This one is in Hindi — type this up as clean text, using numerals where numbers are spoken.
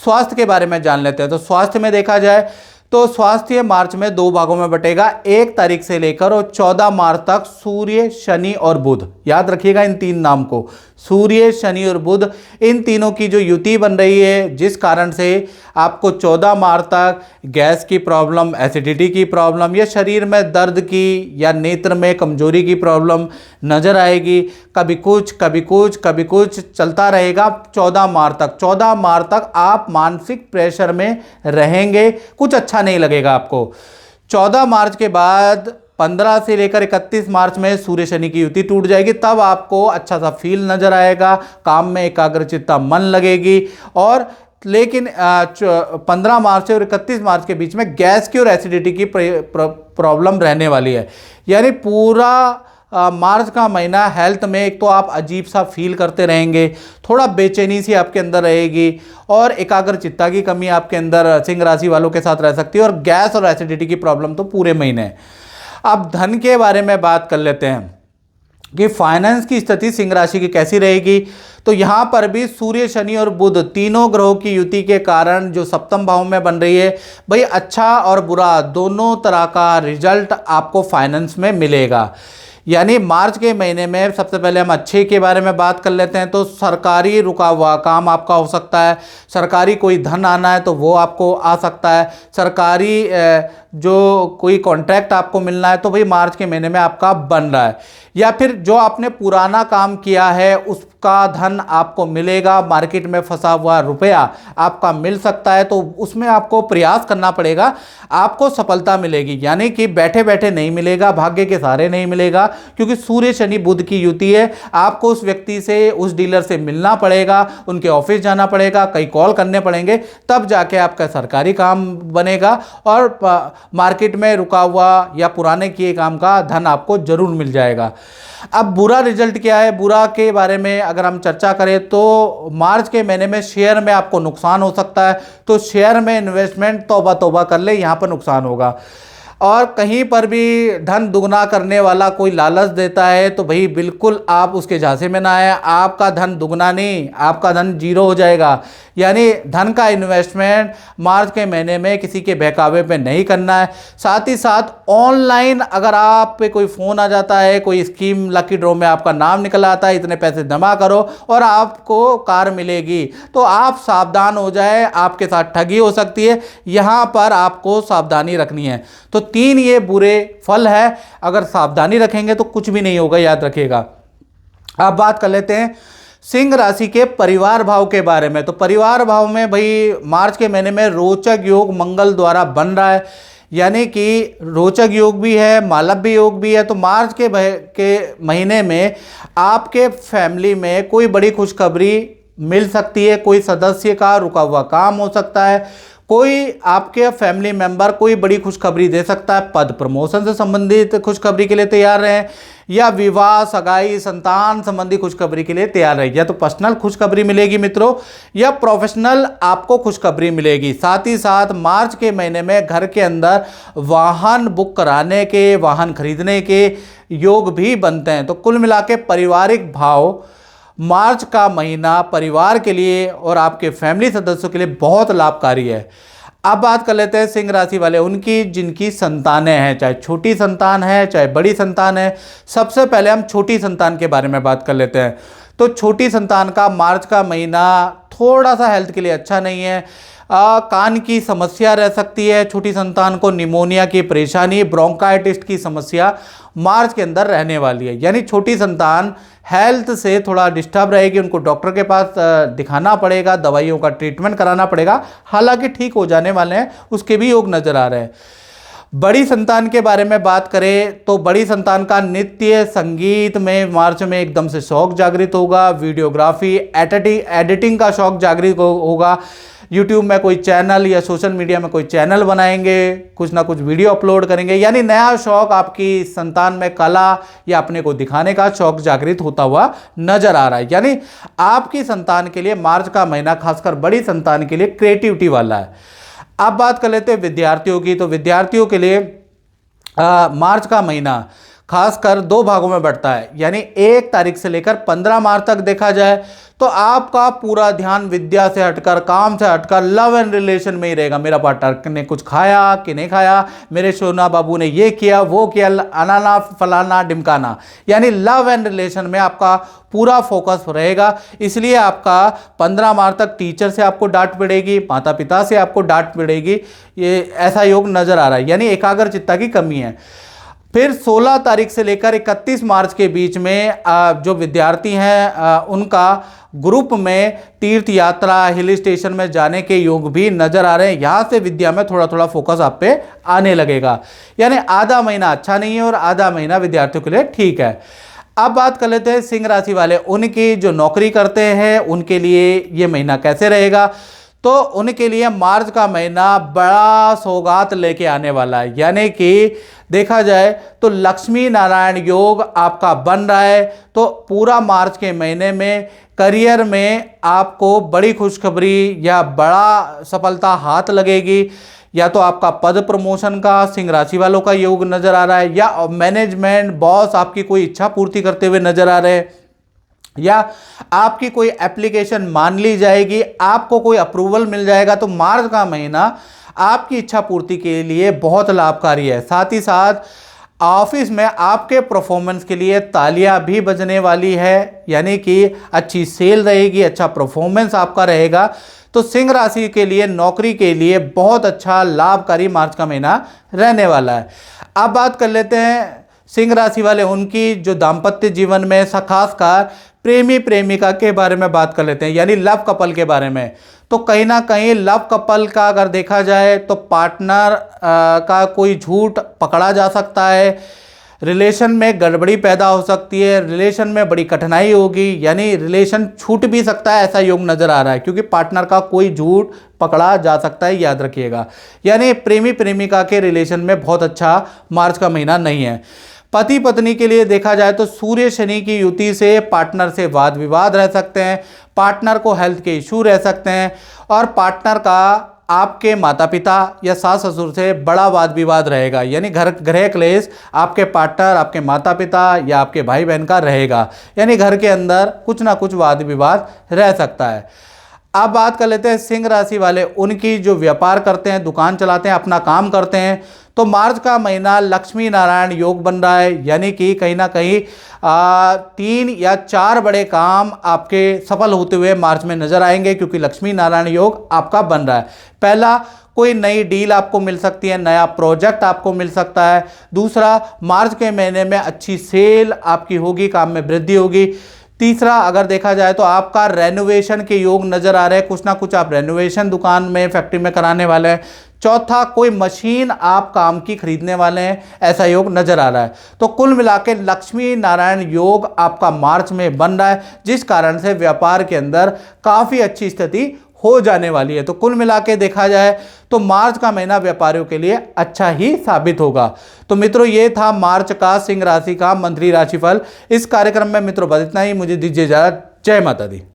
स्वास्थ्य के बारे में जान लेते हैं। तो स्वास्थ्य में देखा जाए तो स्वास्थ्य मार्च में 2 भागों में बटेगा, 1 तारीख से लेकर और 14 मार्च तक सूर्य, शनि और बुध। याद रखिएगा इन 3 नाम को, सूर्य, शनि और बुध, इन तीनों की जो युति बन रही है, जिस कारण से आपको 14 मार्च तक गैस की प्रॉब्लम, एसिडिटी की प्रॉब्लम या शरीर में दर्द की या नेत्र में कमजोरी की प्रॉब्लम नजर आएगी। कभी कुछ कभी कुछ कभी कुछ चलता रहेगा 14 मार्च तक। 14 मार्च तक आप मानसिक प्रेशर में रहेंगे, कुछ अच्छा नहीं लगेगा आपको। 14 मार्च के बाद 15 से लेकर 31 मार्च में सूर्य शनि की युति टूट जाएगी, तब आपको अच्छा सा फील नजर आएगा, काम में एकाग्रचित्ता मन लगेगी। और लेकिन 15 मार्च से और 31 मार्च के बीच में गैस की और एसिडिटी की प्रॉब्लम रहने वाली है। यानी पूरा मार्च का महीना हेल्थ में एक तो आप अजीब सा फील करते रहेंगे, थोड़ा बेचैनी सी आपके अंदर रहेगी और एकाग्रचित्ता की कमी आपके अंदर सिंह राशि वालों के साथ रह सकती है, और गैस और एसिडिटी की प्रॉब्लम तो पूरे महीने है। अब धन के बारे में बात कर लेते हैं कि फाइनेंस की स्थिति सिंह राशि की कैसी रहेगी। तो यहां पर भी सूर्य, शनि और बुध तीनों ग्रहों की युति के कारण जो सप्तम भाव में बन रही है, भाई अच्छा और बुरा दोनों तरह का रिजल्ट आपको फाइनेंस में मिलेगा। यानी मार्च के महीने में सबसे पहले हम अच्छे के बारे में बात कर लेते हैं। तो सरकारी रुका हुआ काम आपका हो सकता है, सरकारी कोई धन आना है तो वो आपको आ सकता है, सरकारी जो कोई कॉन्ट्रैक्ट आपको मिलना है तो भाई मार्च के महीने में आपका बन रहा है, या फिर जो आपने पुराना काम किया है उसका धन आपको मिलेगा, मार्केट में फंसा हुआ रुपया आपका मिल सकता है, तो उसमें आपको प्रयास करना पड़ेगा, आपको सफलता मिलेगी। यानी कि बैठे बैठे नहीं मिलेगा, भाग्य के सहारे नहीं मिलेगा, क्योंकि सूर्य शनि बुध की युति है। आपको उस व्यक्ति से, उस डीलर से मिलना पड़ेगा, उनके ऑफिस जाना पड़ेगा, कई कॉल करने पड़ेंगे, तब जाके आपका सरकारी काम बनेगा और मार्केट में रुका हुआ या पुराने किए काम का धन आपको जरूर मिल जाएगा। अब बुरा रिजल्ट क्या है, बुरा के बारे में अगर हम चर्चा करें तो मार्च के महीने में शेयर में आपको नुकसान हो सकता है, तो शेयर में इन्वेस्टमेंट तौबा तौबा कर ले, यहां पर नुकसान होगा। और कहीं पर भी धन दुगना करने वाला कोई लालच देता है तो भाई बिल्कुल आप उसके झांसे में ना आए, आपका धन दुगना नहीं, आपका धन जीरो हो जाएगा। यानी धन का इन्वेस्टमेंट मार्च के महीने में किसी के बहकावे पे नहीं करना है। साथ ही साथ ऑनलाइन अगर आप पे कोई फ़ोन आ जाता है, कोई स्कीम लकी ड्रॉ में आपका नाम निकल आता है, इतने पैसे जमा करो और आपको कार मिलेगी, तो आप सावधान हो जाए, आपके साथ ठगी हो सकती है, यहाँ पर आपको सावधानी रखनी है। तो 3 ये बुरे फल है, अगर सावधानी रखेंगे तो कुछ भी नहीं होगा, याद रखिएगा। अब बात कर लेते हैं सिंह राशि के परिवार भाव के बारे में। तो परिवार भाव में भाई मार्च के महीने में रोचक योग मंगल द्वारा बन रहा है, यानी कि रोचक योग भी है, मालव्य योग भी है। तो मार्च के महीने में आपके फैमिली में कोई बड़ी खुशखबरी मिल सकती है, कोई सदस्य का रुका हुआ काम हो सकता है, कोई आपके फैमिली मेंबर कोई बड़ी खुशखबरी दे सकता है, पद प्रमोशन से संबंधित खुशखबरी के लिए तैयार रहें, या विवाह, सगाई, संतान संबंधी खुशखबरी के लिए तैयार रहें। या तो पर्सनल खुशखबरी मिलेगी मित्रों, या प्रोफेशनल आपको खुशखबरी मिलेगी। साथ ही साथ मार्च के महीने में घर के अंदर वाहन बुक कराने के, वाहन खरीदने के योग भी बनते हैं। तो कुल मिला के पारिवारिक भाव मार्च का महीना परिवार के लिए और आपके फैमिली सदस्यों के लिए बहुत लाभकारी है। अब बात कर लेते हैं सिंह राशि वाले उनकी जिनकी संतानें हैं, चाहे छोटी संतान है चाहे बड़ी संतान है। सबसे पहले हम छोटी संतान के बारे में बात कर लेते हैं। तो छोटी संतान का मार्च का महीना थोड़ा सा हेल्थ के लिए अच्छा नहीं है। कान की समस्या रह सकती है, छोटी संतान को निमोनिया की परेशानी, ब्रोंकाइटिस की समस्या मार्च के अंदर रहने वाली है। यानी छोटी संतान हेल्थ से थोड़ा डिस्टर्ब रहेगी, उनको डॉक्टर के पास दिखाना पड़ेगा, दवाइयों का ट्रीटमेंट कराना पड़ेगा, हालांकि ठीक हो जाने वाले हैं, उसके भी योग नजर आ रहे हैं। बड़ी संतान के बारे में बात करें तो बड़ी संतान का नृत्य संगीत में मार्च में एकदम से शौक जागृत होगा, वीडियोग्राफी एडिटिंग का शौक जागृत होगा, यूट्यूब में कोई चैनल या सोशल मीडिया में कोई चैनल बनाएंगे, कुछ ना कुछ वीडियो अपलोड करेंगे, यानी नया शौक आपकी संतान में कला या अपने को दिखाने का शौक जागृत होता हुआ नजर आ रहा है। यानी आपकी संतान के लिए मार्च का महीना खासकर बड़ी संतान के लिए क्रिएटिविटी वाला है। अब बात कर लेते हैं विद्यार्थियों की। तो विद्यार्थियों के लिए मार्च का महीना खासकर 2 भागों में बढ़ता है, यानी 1 तारीख से लेकर 15 मार्च तक देखा जाए तो आपका पूरा ध्यान विद्या से हटकर, काम से हटकर लव एंड रिलेशन में ही रहेगा। मेरा पार्टनर ने कुछ खाया कि नहीं खाया, मेरे सोना बाबू ने ये किया वो किया, अनाना फलाना ढिमकाना, यानी लव एंड रिलेशन में आपका पूरा फोकस रहेगा। इसलिए आपका 15 मार्च तक टीचर से आपको डांट पड़ेगी, माता पिता से आपको डांट पड़ेगी, ये ऐसा योग नजर आ रहा है, यानी एकाग्रचित्ता की कमी है। फिर 16 तारीख से लेकर 31 मार्च के बीच में जो विद्यार्थी हैं उनका ग्रुप में तीर्थ यात्रा, हिल स्टेशन में जाने के योग भी नजर आ रहे हैं। यहाँ से विद्या में थोड़ा थोड़ा फोकस आप पे आने लगेगा, यानी आधा महीना अच्छा नहीं है और आधा महीना विद्यार्थियों के लिए ठीक है। अब बात कर लेते हैं सिंह राशि वाले, उनकी जो नौकरी करते हैं उनके लिए ये महीना कैसे रहेगा। तो उनके लिए मार्च का महीना बड़ा सौगात लेके आने वाला है, यानी कि देखा जाए तो लक्ष्मी नारायण योग आपका बन रहा है। तो पूरा मार्च के महीने में करियर में आपको बड़ी खुशखबरी या बड़ा सफलता हाथ लगेगी। या तो आपका पद प्रमोशन का सिंह राशि वालों का योग नजर आ रहा है, या मैनेजमेंट बॉस आपकी कोई इच्छा पूर्ति करते हुए नजर आ रहे हैं, या आपकी कोई एप्लीकेशन मान ली जाएगी, आपको कोई अप्रूवल मिल जाएगा। तो मार्च का महीना आपकी इच्छा पूर्ति के लिए बहुत लाभकारी है। साथ ही साथ ऑफिस में आपके परफॉर्मेंस के लिए तालियां भी बजने वाली है, यानी कि अच्छी सेल रहेगी, अच्छा परफॉर्मेंस आपका रहेगा। तो सिंह राशि के लिए नौकरी के लिए बहुत अच्छा लाभकारी मार्च का महीना रहने वाला है। अब बात कर लेते हैं सिंह राशि वाले उनकी जो दाम्पत्य जीवन में, खासकर प्रेमी प्रेमिका के बारे में बात कर लेते हैं, यानी लव कपल के बारे में। तो कहीं ना कहीं लव कपल का अगर देखा जाए तो पार्टनर का कोई झूठ पकड़ा जा सकता है, रिलेशन में गड़बड़ी पैदा हो सकती है, रिलेशन में बड़ी कठिनाई होगी, यानी रिलेशन छूट भी सकता है, ऐसा योग नज़र आ रहा है, क्योंकि पार्टनर का कोई झूठ पकड़ा जा सकता है, याद रखिएगा। यानी प्रेमी प्रेमिका के रिलेशन में बहुत अच्छा मार्च का महीना नहीं है। पति पत्नी के लिए देखा जाए तो सूर्य शनि की युति से पार्टनर से वाद विवाद रह सकते हैं, पार्टनर को हेल्थ के इशू रह सकते हैं, और पार्टनर का आपके माता पिता या सास ससुर से बड़ा वाद विवाद रहेगा, यानी गृह क्लेश आपके पार्टनर, आपके माता पिता या आपके भाई बहन का रहेगा, यानी घर के अंदर कुछ ना कुछ वाद विवाद रह सकता है। अब बात कर लेते हैं सिंह राशि वाले उनकी जो व्यापार करते हैं, दुकान चलाते हैं, अपना काम करते हैं। तो मार्च का महीना लक्ष्मी नारायण योग बन रहा है, यानी कि कहीं ना कहीं 3 या 4 बड़े काम आपके सफल होते हुए मार्च में नजर आएंगे, क्योंकि लक्ष्मी नारायण योग आपका बन रहा है। पहला, कोई नई डील आपको मिल सकती है, नया प्रोजेक्ट आपको मिल सकता है। दूसरा, मार्च के महीने में अच्छी सेल आपकी होगी, काम में वृद्धि होगी। तीसरा, अगर देखा जाए तो आपका रेनोवेशन के योग नजर आ रहे हैं, कुछ ना कुछ आप रेनोवेशन दुकान में, फैक्ट्री में कराने वाले हैं। चौथा, कोई मशीन आप काम की खरीदने वाले हैं, ऐसा योग नजर आ रहा है। तो कुल मिला के लक्ष्मी नारायण योग आपका मार्च में बन रहा है, जिस कारण से व्यापार के अंदर काफ़ी अच्छी स्थिति हो जाने वाली है। तो कुल मिला के देखा जाए तो मार्च का महीना व्यापारियों के लिए अच्छा ही साबित होगा। तो मित्रों, ये था मार्च का सिंह राशि का मंथली राशिफल। इस कार्यक्रम में मित्रों बस इतना ही, मुझे दीजिए इजाजत। जय माता दी।